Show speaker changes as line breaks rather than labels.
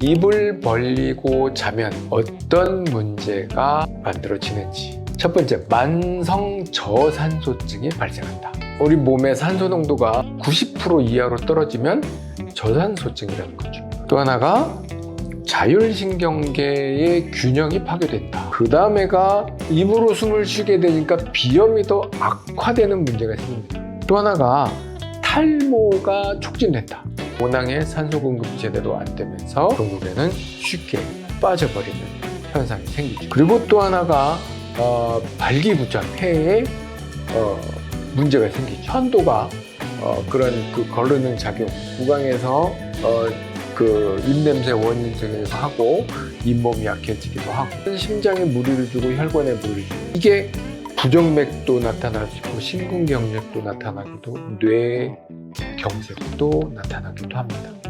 입을 벌리고 자면 어떤 문제가 만들어지는지. 첫 번째, 만성 저산소증이 발생한다. 우리 몸의 산소 농도가 90% 이하로 떨어지면 저산소증이라는 거죠. 또 하나가 자율신경계의 균형이 파괴된다. 그 다음에가 입으로 숨을 쉬게 되니까 비염이 더 악화되는 문제가 생깁니다. 또 하나가 탈모가 촉진된다. 모낭에 산소 공급이 제대로 안 되면서 결국에는 쉽게 빠져버리는 현상이 생기죠. 그리고 또 하나가 발기부전, 폐에 문제가 생기죠. 현도가 그런 거르는 작용, 구강에서 그 입냄새 원인 되기도 하고 잇몸이 약해지기도 하고 심장에 무리를 주고 혈관에 무리를 주고 이게 부정맥도 나타날 수 있고 심근경색도 나타나기도 뇌경색도 나타나기도 합니다.